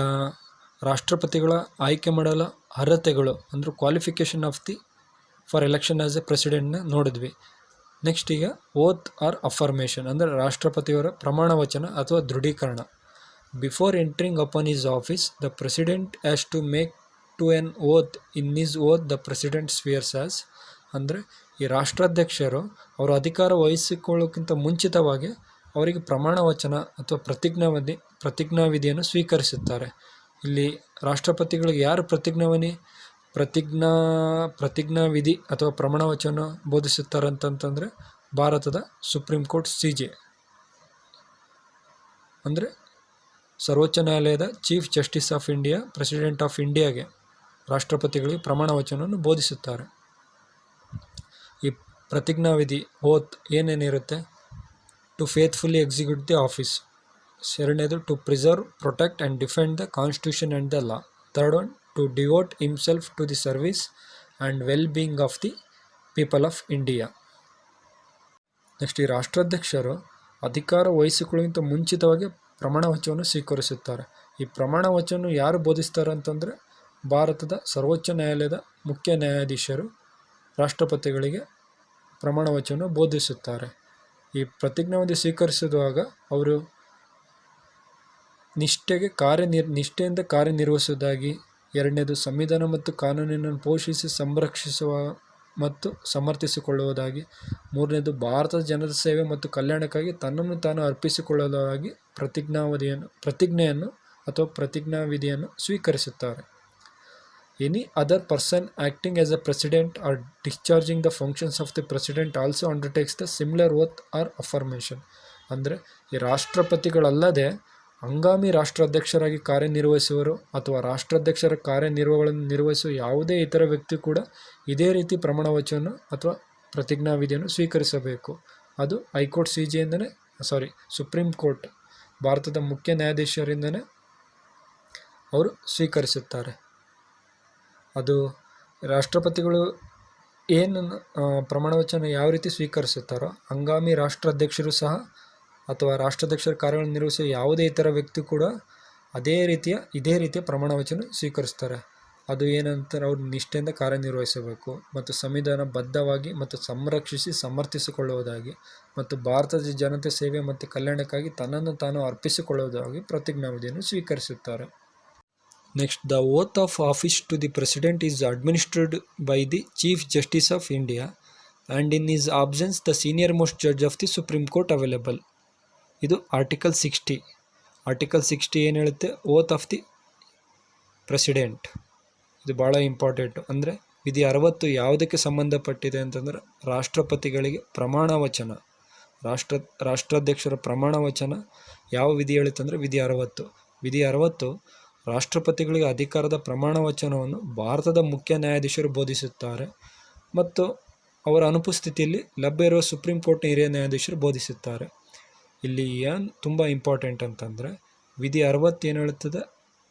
ರಾಷ್ಟ್ರಪತಿಗಳ ಆಯ್ಕೆ ಮಾಡಲು ಅರ್ಹತೆಗಳು ಅಂದರೆ qualification of the for election as a ಪ್ರೆಸಿಡೆಂಟ್ನ ನೋಡಿದ್ವಿ. ನೆಕ್ಸ್ಟ್ ಈಗ ಓತ್ ಆರ್ ಅಫರ್ಮೇಷನ್ ಅಂದರೆ ರಾಷ್ಟ್ರಪತಿಯವರ ಪ್ರಮಾಣ ವಚನ ಅಥವಾ ದೃಢೀಕರಣ. Before entering upon his office the president has to make to an oath. In his oath the president swears as. ಅಂದರೆ ಈ ರಾಷ್ಟ್ರಾಧ್ಯಕ್ಷರು ಅವರು ಅಧಿಕಾರ ವಹಿಸಿಕೊಳ್ಳೋಕ್ಕಿಂತ ಮುಂಚಿತವಾಗಿ ಅವರಿಗೆ ಪ್ರಮಾಣ ವಚನ ಅಥವಾ ಪ್ರತಿಜ್ಞಾವಿಧಿಯನ್ನು ಸ್ವೀಕರಿಸುತ್ತಾರೆ. ಇಲ್ಲಿ ರಾಷ್ಟ್ರಪತಿಗಳಿಗೆ ಯಾರು ಪ್ರತಿಜ್ಞಾವಿಧಿ ಅಥವಾ ಪ್ರಮಾಣ ವಚನ ಬೋಧಿಸುತ್ತಾರೆ ಅಂತಂತಂದರೆ ಭಾರತದ ಸುಪ್ರೀಂ ಕೋರ್ಟ್ CJ ಅಂದರೆ ಸರ್ವೋಚ್ಚ ನ್ಯಾಯಾಲಯದ chief justice of India, president of ಇಂಡಿಯಾಗೆ ರಾಷ್ಟ್ರಪತಿಗಳಿಗೆ ಪ್ರಮಾಣ ವಚನವನ್ನು ಬೋಧಿಸುತ್ತಾರೆ. ಈ ಪ್ರತಿಜ್ಞಾವಿಧಿ ಓತ್ ಏನೇನಿರುತ್ತೆ? To faithfully execute the office. ಎರಡನೇದು to preserve, protect and defend the constitution and the law. Third one to devote himself to the service and well being of the people of India. Next, ಈ ರಾಷ್ಟ್ರಾಧ್ಯಕ್ಷರು ಅಧಿಕಾರ ವಹಿಸಿಕೊಳ್ಳುವಂಥ ಮುಂಚಿತವಾಗಿ ಪ್ರಮಾಣ ವಚನವನ್ನು ಸ್ವೀಕರಿಸುತ್ತಾರೆ. ಈ ಪ್ರಮಾಣ ವಚನ ಯಾರು ಬೋಧಿಸ್ತಾರೆ ಅಂತಂದರೆ ಭಾರತದ ಸರ್ವೋಚ್ಚ ನ್ಯಾಯಾಲಯದ ಮುಖ್ಯ ನ್ಯಾಯಾಧೀಶರು ರಾಷ್ಟ್ರಪತಿಗಳಿಗೆ ಪ್ರಮಾಣ ವಚನ ಬೋಧಿಸುತ್ತಾರೆ. ಈ ಪ್ರತಿಜ್ಞಾವಿಧಿ ಸ್ವೀಕರಿಸಿದಾಗ ಅವರು ನಿಷ್ಠೆಯಿಂದ ಕಾರ್ಯನಿರ್ವಹಿಸುವುದಾಗಿ, ಎರಡನೇದು ಸಂವಿಧಾನ ಮತ್ತು ಕಾನೂನನ್ನು ಪೋಷಿಸಿ ಸಂರಕ್ಷಿಸುವ ಮತ್ತು ಸಮರ್ಥಿಸಿಕೊಳ್ಳುವುದಾಗಿ, ಮೂರನೇದು ಭಾರತದ ಜನರ ಸೇವೆ ಮತ್ತು ಕಲ್ಯಾಣಕ್ಕಾಗಿ ತನ್ನನ್ನು ತಾನು ಅರ್ಪಿಸಿಕೊಳ್ಳುವುದಾಗಿ ಪ್ರತಿಜ್ಞೆಯನ್ನು ಅಥವಾ ಪ್ರತಿಜ್ಞಾವಿಧಿಯನ್ನು ಸ್ವೀಕರಿಸುತ್ತಾರೆ. Any other person acting as a president or discharging the functions of the president also undertakes the similar oath or affirmation. ಅಂದರೆ ಈ ರಾಷ್ಟ್ರಪತಿಗಳಲ್ಲದೆ ಹಂಗಾಮಿ ರಾಷ್ಟ್ರಾಧ್ಯಕ್ಷರಾಗಿ ಕಾರ್ಯನಿರ್ವಹಿಸುವರು ಅಥವಾ ರಾಷ್ಟ್ರಾಧ್ಯಕ್ಷರ ಕಾರ್ಯನಿರ್ವಹಣೆಗಳನ್ನು ನಿರ್ವಹಿಸುವ ಯಾವುದೇ ಇತರ ವ್ಯಕ್ತಿ ಕೂಡ ಇದೇ ರೀತಿ ಪ್ರಮಾಣ ವಚನ ಅಥವಾ ಪ್ರತಿಜ್ಞಾವಿಧಿಯನ್ನು ಸ್ವೀಕರಿಸಬೇಕು. ಅದು ಹೈಕೋರ್ಟ್ ಸುಪ್ರೀಂ ಕೋರ್ಟ್ ಭಾರತದ ಮುಖ್ಯ ನ್ಯಾಯಾಧೀಶರಿಂದನೇ ಅವರು ಸ್ವೀಕರಿಸುತ್ತಾರೆ. ಅದು ರಾಷ್ಟ್ರಪತಿಗಳು ಏನು ಪ್ರಮಾಣ ವಚನ ಯಾವ ರೀತಿ ಸ್ವೀಕರಿಸುತ್ತಾರೋ ಹಂಗಾಮಿ ರಾಷ್ಟ್ರಾಧ್ಯಕ್ಷರು ಸಹ ಅಥವಾ ರಾಷ್ಟ್ರಾಧ್ಯಕ್ಷರ ಕಾರ್ಯಗಳನ್ನು ನಿರ್ವಹಿಸುವ ಯಾವುದೇ ಇತರ ವ್ಯಕ್ತಿ ಕೂಡ ಇದೇ ರೀತಿಯ ಪ್ರಮಾಣ ವಚನ ಸ್ವೀಕರಿಸ್ತಾರೆ. ಅದು ಏನಂತಾರೆ, ಅವರು ನಿಷ್ಠೆಯಿಂದ ಕಾರ್ಯನಿರ್ವಹಿಸಬೇಕು ಮತ್ತು ಸಂವಿಧಾನ ಬದ್ಧವಾಗಿ ಮತ್ತು ಸಂರಕ್ಷಿಸಿ ಸಮರ್ಥಿಸಿಕೊಳ್ಳುವುದಾಗಿ ಮತ್ತು ಭಾರತದ ಜನತೆ ಸೇವೆ ಮತ್ತು ಕಲ್ಯಾಣಕ್ಕಾಗಿ ತನ್ನನ್ನು ತಾನು ಅರ್ಪಿಸಿಕೊಳ್ಳುವುದಾಗಿ ಪ್ರತಿಜ್ಞಾವಿಧಿಯನ್ನು ಸ್ವೀಕರಿಸುತ್ತಾರೆ. Next, the oath of office to the president is administered by the chief justice of India and in his absence the senior most judge of the supreme court available. ಇದು ಆರ್ಟಿಕಲ್ 60 ಏನು ಹೇಳುತ್ತೆ, ಓತ್ ಆಫ್ ದಿ ಪ್ರೆಸಿಡೆಂಟ್. ಇದು ಭಾಳ important. ಅಂದರೆ ವಿಧಿ 60 ಯಾವುದಕ್ಕೆ ಸಂಬಂಧಪಟ್ಟಿದೆ ಅಂತಂದರೆ ರಾಷ್ಟ್ರಪತಿಗಳಿಗೆ ಪ್ರಮಾಣ ವಚನ, ರಾಷ್ಟ್ರಾಧ್ಯಕ್ಷರ ಪ್ರಮಾಣ ವಚನ ಯಾವ ವಿಧಿ ಹೇಳುತ್ತಂದರೆ ವಿಧಿ 60 ರಾಷ್ಟ್ರಪತಿಗಳಿಗೆ ಅಧಿಕಾರದ ಪ್ರಮಾಣ ವಚನವನ್ನು ಭಾರತದ ಮುಖ್ಯ ನ್ಯಾಯಾಧೀಶರು ಬೋಧಿಸುತ್ತಾರೆ ಮತ್ತು ಅವರ ಅನುಪಸ್ಥಿತಿಯಲ್ಲಿ ಲಭ್ಯ ಇರುವ ಸುಪ್ರೀಂ ಕೋರ್ಟ್ನ ಹಿರಿಯ ನ್ಯಾಯಾಧೀಶರು ಬೋಧಿಸುತ್ತಾರೆ. ಇಲ್ಲಿ ಏನು ತುಂಬ ಇಂಪಾರ್ಟೆಂಟ್ ಅಂತಂದರೆ ವಿಧಿ 60 ಏನು ಹೇಳುತ್ತದೆ,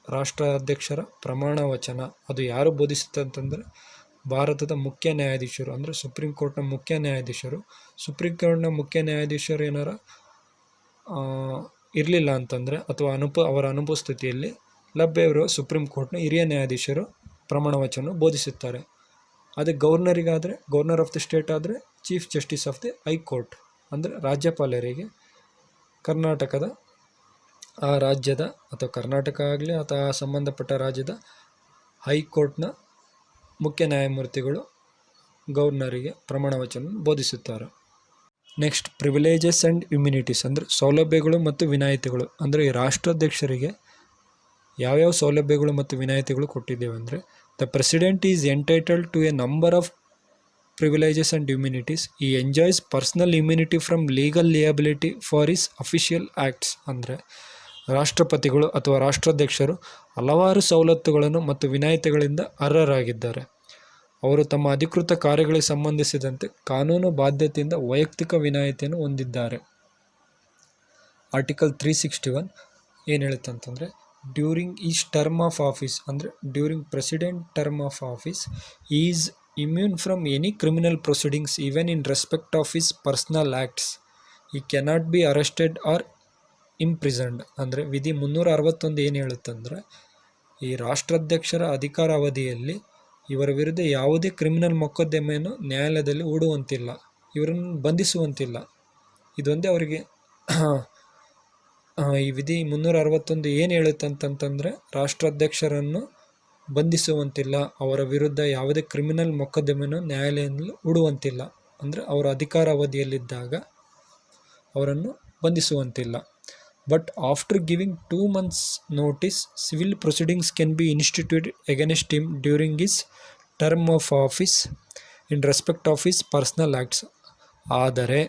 ರಾಷ್ಟ್ರಾಧ್ಯಕ್ಷರ ಪ್ರಮಾಣ ವಚನ ಅದು ಯಾರು ಬೋಧಿಸುತ್ತೆ ಅಂತಂದರೆ ಭಾರತದ ಮುಖ್ಯ ನ್ಯಾಯಾಧೀಶರು, ಅಂದರೆ ಸುಪ್ರೀಂ ಕೋರ್ಟ್ನ ಮುಖ್ಯ ನ್ಯಾಯಾಧೀಶರು. ಸುಪ್ರೀಂ ಕೋರ್ಟ್ನ ಮುಖ್ಯ ನ್ಯಾಯಾಧೀಶರು ಏನಾರ ಇರಲಿಲ್ಲ ಅಂತಂದರೆ ಅಥವಾ ಅವರ ಅನುಪಸ್ಥಿತಿಯಲ್ಲಿ ಲಭ್ಯವಿರುವ ಸುಪ್ರೀಂ ಕೋರ್ಟ್ನ ಹಿರಿಯ ನ್ಯಾಯಾಧೀಶರು ಪ್ರಮಾಣ ವಚನ ಬೋಧಿಸುತ್ತಾರೆ. ಅದೇ ಗವರ್ನರ್ ಆಫ್ ದಿ ಸ್ಟೇಟ್ ಆದರೆ chief justice of the high court, ಅಂದರೆ ರಾಜ್ಯಪಾಲರಿಗೆ ಕರ್ನಾಟಕದ ಆ ರಾಜ್ಯದ ಅಥವಾ ಕರ್ನಾಟಕ ಆಗಲಿ ಅಥವಾ ಸಂಬಂಧಪಟ್ಟ ರಾಜ್ಯದ ಹೈಕೋರ್ಟ್ನ ಮುಖ್ಯ ನ್ಯಾಯಮೂರ್ತಿಗಳು ಗವರ್ನರಿಗೆ ಪ್ರಮಾಣ ವಚನ ಬೋಧಿಸುತ್ತಾರೆ. ನೆಕ್ಸ್ಟ್, ಪ್ರಿವಿಲೇಜಸ್ ಆ್ಯಂಡ್ ಇಮ್ಯುನಿಟೀಸ್ ಅಂದರೆ ಸೌಲಭ್ಯಗಳು ಮತ್ತು ವಿನಾಯಿತಿಗಳು. ಅಂದರೆ ಈ ರಾಷ್ಟ್ರಾಧ್ಯಕ್ಷರಿಗೆ ಯಾವ್ಯಾವ ಸೌಲಭ್ಯಗಳು ಮತ್ತು ವಿನಾಯಿತಿಗಳು ಕೊಟ್ಟಿದ್ದೇವೆ ಅಂದರೆ, the president is entitled to a number of privileges and immunities. He enjoys personal immunity from legal liability for his official acts. ಅಂದರೆ ರಾಷ್ಟ್ರಪತಿಗಳು ಅಥವಾ ರಾಷ್ಟ್ರಾಧ್ಯಕ್ಷರು ಹಲವಾರು ಸವಲತ್ತುಗಳನ್ನು ಮತ್ತು ವಿನಾಯಿತಿಗಳಿಂದ ಅರ್ಹರಾಗಿದ್ದಾರೆ. ಅವರು ತಮ್ಮ ಅಧಿಕೃತ ಕಾರ್ಯಗಳಿಗೆ ಸಂಬಂಧಿಸಿದಂತೆ ಕಾನೂನು ಬಾಧ್ಯತೆಯಿಂದ ವೈಯಕ್ತಿಕ ವಿನಾಯಿತಿಯನ್ನು ಹೊಂದಿದ್ದಾರೆ. ಆರ್ಟಿಕಲ್ 361 ಏನು ಹೇಳುತ್ತೆ ಅಂತಂದರೆ, during his term of office, ಅಂದರೆ during president term of office is immune from any criminal proceedings even in respect of his personal acts. He cannot be arrested or imprisoned. ಅಂದರೆ ವಿಧಿ 361 ಏನು ಹೇಳುತ್ತಂದರೆ, ಈ ರಾಷ್ಟ್ರಾಧ್ಯಕ್ಷರ ಅಧಿಕಾರಾವಧಿಯಲ್ಲಿ ಇವರ ವಿರುದ್ಧ ಯಾವುದೇ ಕ್ರಿಮಿನಲ್ ಮೊಕದ್ದಮೆಯನ್ನು ನ್ಯಾಯಾಲಯದಲ್ಲಿ ಹೂಡುವಂತಿಲ್ಲ, ಇವರನ್ನು ಬಂಧಿಸುವಂತಿಲ್ಲ. ಇದೊಂದೇ ಅವರಿಗೆ ಈ ವಿಧಿ 361 ಏನು ಹೇಳುತ್ತಂತಂದರೆ, ರಾಷ್ಟ್ರಾಧ್ಯಕ್ಷರನ್ನು ಬಂಧಿಸುವಂತಿಲ್ಲ, ಅವರ ವಿರುದ್ಧ ಯಾವುದೇ ಕ್ರಿಮಿನಲ್ ಮೊಕದ್ದಮೆಯನ್ನು ನ್ಯಾಯಾಲಯದಲ್ಲಿ ಹೂಡುವಂತಿಲ್ಲ. ಅಂದರೆ ಅವರ ಅಧಿಕಾರಾವಧಿಯಲ್ಲಿದ್ದಾಗ ಅವರನ್ನು ಬಂಧಿಸುವಂತಿಲ್ಲ. But after giving 2 months notice civil proceedings can be instituted against him during his term of office in respect of his personal acts. ಆದರೆ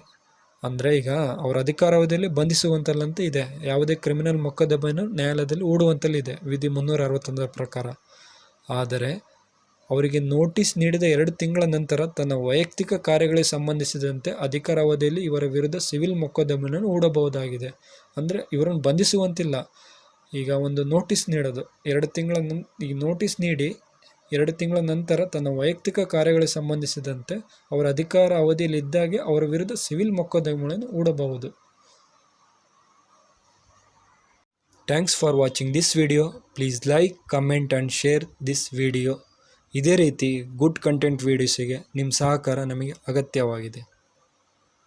ಅಂದರೆ ಈಗ ಅವರ ಅಧಿಕಾರಾವಧಿಯಲ್ಲಿ ಬಂಧಿಸುವಂತಲ್ಲಂತೆ ಇದೆ, ಯಾವುದೇ ಕ್ರಿಮಿನಲ್ ಮೊಕದ್ದಮೆಯನ್ನು ನ್ಯಾಯಾಲಯದಲ್ಲಿ ಹೂಡುವಂತಲ್ಲಿದೆ ವಿಧಿ 361 ಪ್ರಕಾರ. ಆದರೆ ಅವರಿಗೆ ನೋಟಿಸ್ ನೀಡಿದ 2 ತಿಂಗಳ ನಂತರ ತನ್ನ ವೈಯಕ್ತಿಕ ಕಾರ್ಯಗಳಿಗೆ ಸಂಬಂಧಿಸಿದಂತೆ ಅಧಿಕಾರಾವಧಿಯಲ್ಲಿ ಇವರ ವಿರುದ್ಧ ಸಿವಿಲ್ ಮೊಕದ್ದಮೆಯನ್ನು ಹೂಡಬಹುದಾಗಿದೆ. ಅಂದರೆ ಇವರನ್ನು ಬಂಧಿಸುವಂತಿಲ್ಲ. ಈಗ ಒಂದು ನೋಟಿಸ್ ನೀಡೋದು 2 ತಿಂಗಳ ಈಗ ನೋಟಿಸ್ ನೀಡಿ 2 ತಿಂಗಳ ನಂತರ ತನ್ನ ವೈಯಕ್ತಿಕ ಕಾರ್ಯಗಳಿಗೆ ಸಂಬಂಧಿಸಿದಂತೆ ಅವರ ಅಧಿಕಾರ ಅವಧಿಯಲ್ಲಿ ಇದ್ದಾಗೆ ಅವರ ವಿರುದ್ಧ ಸಿವಿಲ್ ಮೊಕದ್ದಮೆಗಳನ್ನು ಹೂಡಬಹುದು. Thanks for watching this video. Please like, comment and share this video. ಇದೇ ರೀತಿ ಗುಡ್ ಕಂಟೆಂಟ್ ವೀಡಿಯೋಸಿಗೆ ನಿಮ್ಮ ಸಹಕಾರ ನಮಗೆ ಅಗತ್ಯವಾಗಿದೆ.